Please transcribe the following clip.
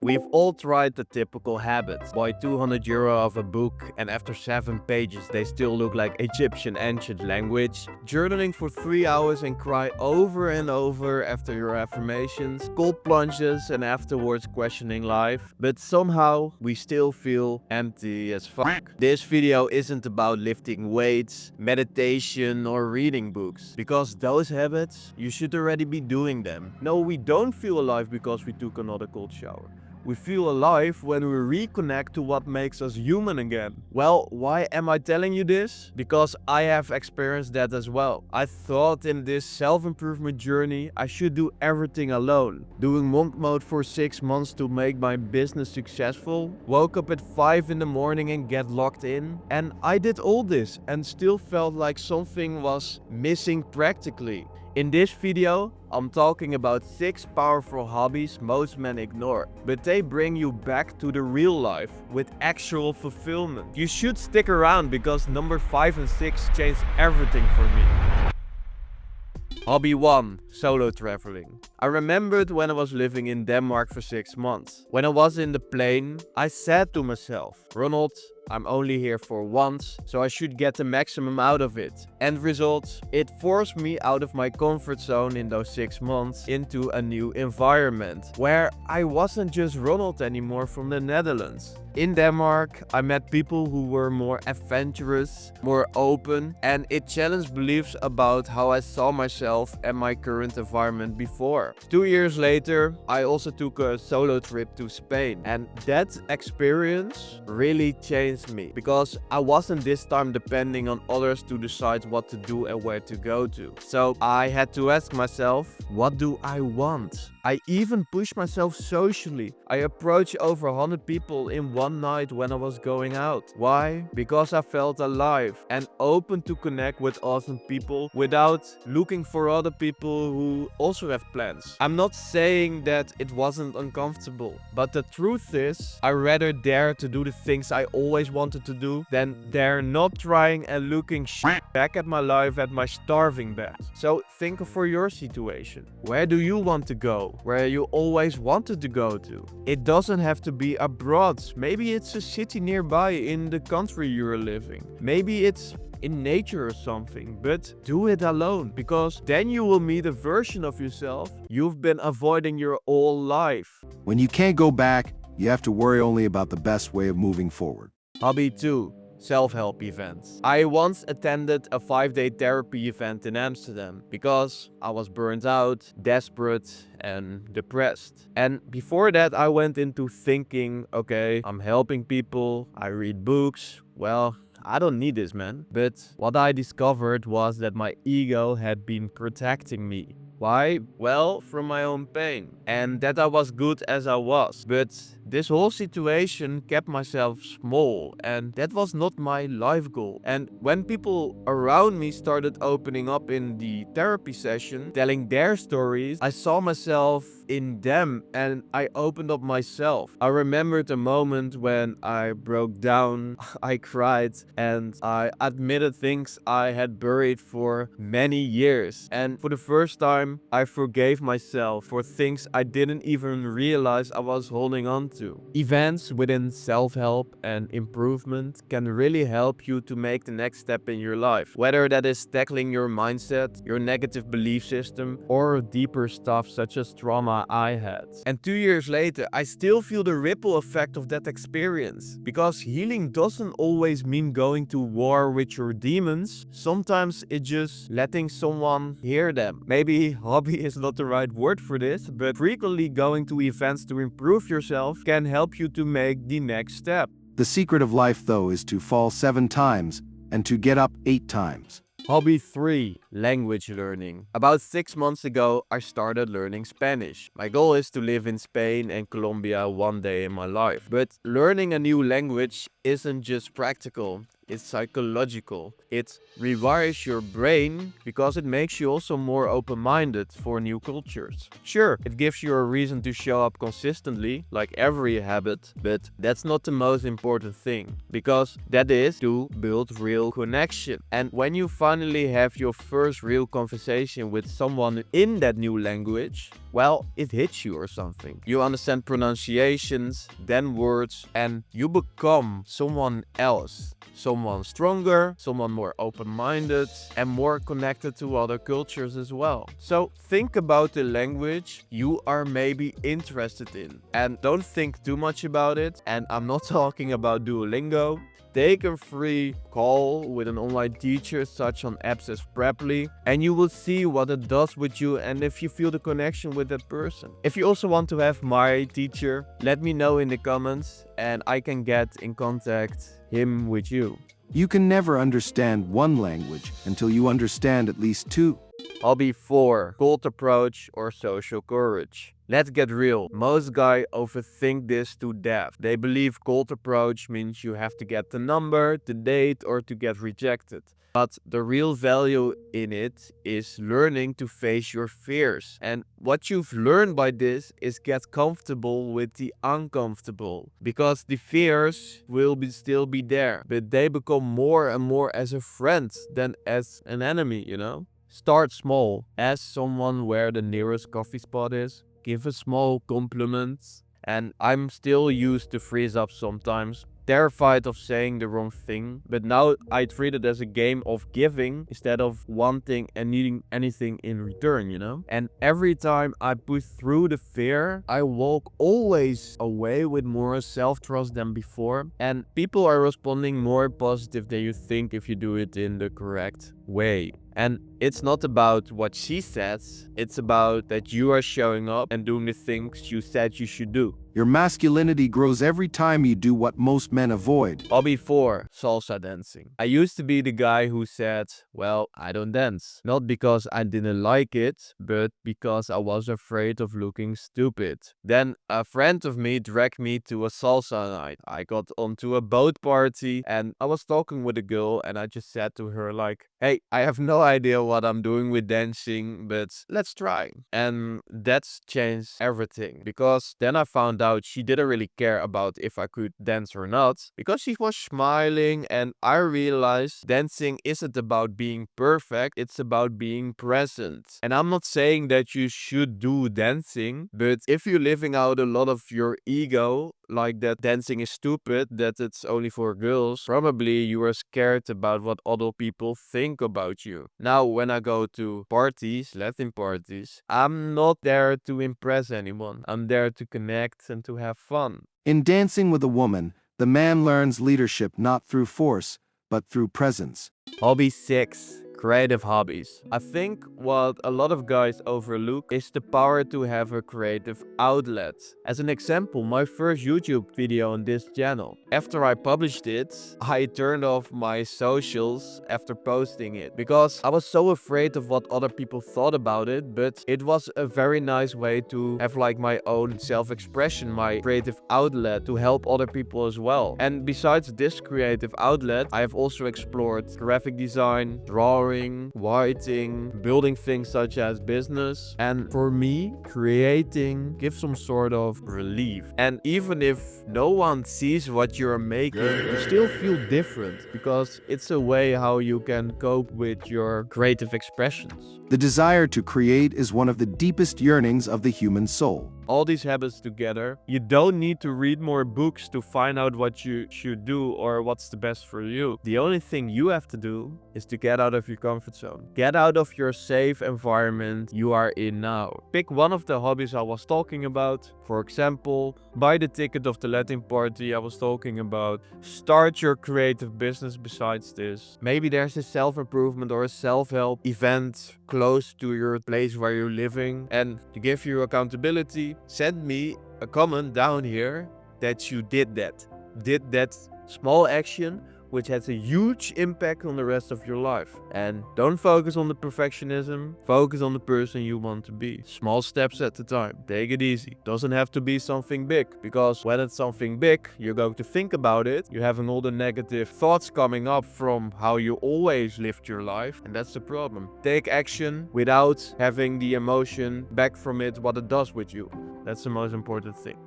We've all tried the typical habits. Buy €200 of a book and after 7 pages they still look like Egyptian ancient language. Journaling for 3 hours and cry over and over after your affirmations. Cold plunges and afterwards questioning life. But somehow we still feel empty as fuck. This video isn't about lifting weights, meditation or reading books. Because those habits, you should already be doing them. No, we don't feel alive because we took another cold shower. We feel alive when we reconnect to what makes us human again. Well, why am I telling you this? Because I have experienced that as well. I thought in this self-improvement journey I should do everything alone. Doing monk mode for 6 months to make my business successful. Woke up at 5 in the morning and get locked in. And I did all this and still felt like something was missing practically. In this video, I'm talking about 6 powerful hobbies most men ignore, but they bring you back to the real life with actual fulfillment. You should stick around because number 5 and 6 changed everything for me. Hobby 1. Solo traveling. I remembered when I was living in Denmark for 6 months. When I was in the plane, I said to myself, Ronald, I'm only here for once, so I should get the maximum out of it. End result, it forced me out of my comfort zone in those 6 months into a new environment, where I wasn't just Ronald anymore from the Netherlands. In Denmark, I met people who were more adventurous, more open, and it challenged beliefs about how I saw myself and my current environment before. 2 years later, I also took a solo trip to Spain, and that experience really changed me because I wasn't this time depending on others to decide what to do and where to go to. So I had to ask myself, what do I want? I even pushed myself socially. I approached over 100 people in one night when I was going out. Why? Because I felt alive and open to connect with awesome people without looking for other people who also have plans. I'm not saying that it wasn't uncomfortable, but the truth is, I rather dare to do the things I always wanted to do than dare not trying and looking back at my life at my starving bed. So think for your situation. Where do you want to go? Where you always wanted to go to? It doesn't have to be abroad. Maybe it's a city nearby in the country you're living. Maybe it's in nature or something, but do it alone, because then you will meet a version of yourself you've been avoiding your whole life. When you can't go back, you have to worry only about the best way of moving forward. Hobby 2. SelfHelp events. I once attended a 5-day therapy event in Amsterdam because I was burnt out, desperate and depressed. And before that I went into thinking, okay, I'm helping people, I read books, well, I don't need this, man. But what I discovered was that my ego had been protecting me. Why? Well, from my own pain. And that I was good as I was. But this whole situation kept myself small, and that was not my life goal. And when people around me started opening up in the therapy session, telling their stories, I saw myself in them and I opened up myself. I remembered a moment when I broke down, I cried, and I admitted things I had buried for many years. And for the first time, I forgave myself for things I didn't even realize I was holding on to. Events within self-help and improvement can really help you to make the next step in your life. Whether that is tackling your mindset, your negative belief system, or deeper stuff such as trauma I had. And 2 years later, I still feel the ripple effect of that experience. Because healing doesn't always mean going to war with your demons. Sometimes it's just letting someone hear them. Maybe hobby is not the right word for this, but frequently going to events to improve yourself can help you to make the next step. The secret of life, though, is to fall 7 times and to get up 8 times. Hobby 3. Language learning. About 6 months ago, I started learning Spanish. My goal is to live in Spain and Colombia one day in my life. But learning a new language isn't just practical. It's psychological. It rewires your brain because it makes you also more open-minded for new cultures. Sure, it gives you a reason to show up consistently, like every habit, but that's not the most important thing, because that is to build real connection. And when you finally have your first real conversation with someone in that new language, well, it hits you or something. You understand pronunciations, then words, and you become someone else. Someone stronger, someone more open-minded, and more connected to other cultures as well. So think about the language you are maybe interested in. And don't think too much about it. And I'm not talking about Duolingo. Take a free call with an online teacher such on apps as Preply, and you will see what it does with you and if you feel the connection with that person. If you also want to have my teacher, let me know in the comments and I can get in contact him with you. You can never understand one language until you understand at least two. Hobby 4. Cold approach or social courage. Let's get real. Most guys overthink this to death. They believe cold approach means you have to get the number, the date, or to get rejected. But the real value in it is learning to face your fears. And what you've learned by this is get comfortable with the uncomfortable. Because the fears will still be there, but they become more and more as a friend than as an enemy, you know? Start small. Ask someone where the nearest coffee spot is. Give a small compliment. And I'm still used to freeze up sometimes, terrified of saying the wrong thing, but now I treat it as a game of giving instead of wanting and needing anything in return, you know? And every time I push through the fear, I walk always away with more self-trust than before, and people are responding more positive than you think if you do it in the correct way. And it's not about what she says, it's about that you are showing up and doing the things you said you should do. Your masculinity grows every time you do what most men avoid. Hobby 4. Salsa dancing. I used to be the guy who said, well, I don't dance. Not because I didn't like it, but because I was afraid of looking stupid. Then a friend of me dragged me to a salsa night. I got onto a boat party and I was talking with a girl and I just said to her like, hey, I have no idea what I'm doing with dancing, but let's try. And that's changed everything, because then I found out she didn't really care about if I could dance or not, because she was smiling, and I realized dancing isn't about being perfect, it's about being present. And I'm not saying that you should do dancing, but if you're living out a lot of your ego, like that dancing is stupid, that it's only for girls, probably you are scared about what other people think about you. Now, when I go to parties, Latin parties, I'm not there to impress anyone. I'm there to connect and to have fun. In dancing with a woman, the man learns leadership not through force, but through presence. Hobby 6. Creative hobbies. I think what a lot of guys overlook is the power to have a creative outlet. As an example, my first YouTube video on this channel. After I published it, I turned off my socials after posting it because I was so afraid of what other people thought about it, but it was a very nice way to have like my own self-expression, my creative outlet to help other people as well. And besides this creative outlet, I have also explored graphic design, drawing, writing, building things such as business. And for me, creating gives some sort of relief. And even if no one sees what you're making, you still feel different because it's a way how you can cope with your creative expressions. The desire to create is one of the deepest yearnings of the human soul. All these habits together, you don't need to read more books to find out what you should do or what's the best for you. The only thing you have to do is to get out of your comfort zone. Get out of your safe environment you are in now. Pick one of the hobbies I was talking about. For example, buy the ticket of the Latin party I was talking about. Start your creative business besides this. Maybe there's a self-improvement or a self-help event close to your place where you're living. And to give you accountability, send me a comment down here that you did that small action which has a huge impact on the rest of your life. And don't focus on the perfectionism, focus on the person you want to be. Small steps at a time. Take it easy. Doesn't have to be something big, because when it's something big, you're going to think about it. You're having all the negative thoughts coming up from how you always lived your life, and that's the problem. Take action without having the emotion back from it, what it does with you. That's the most important thing.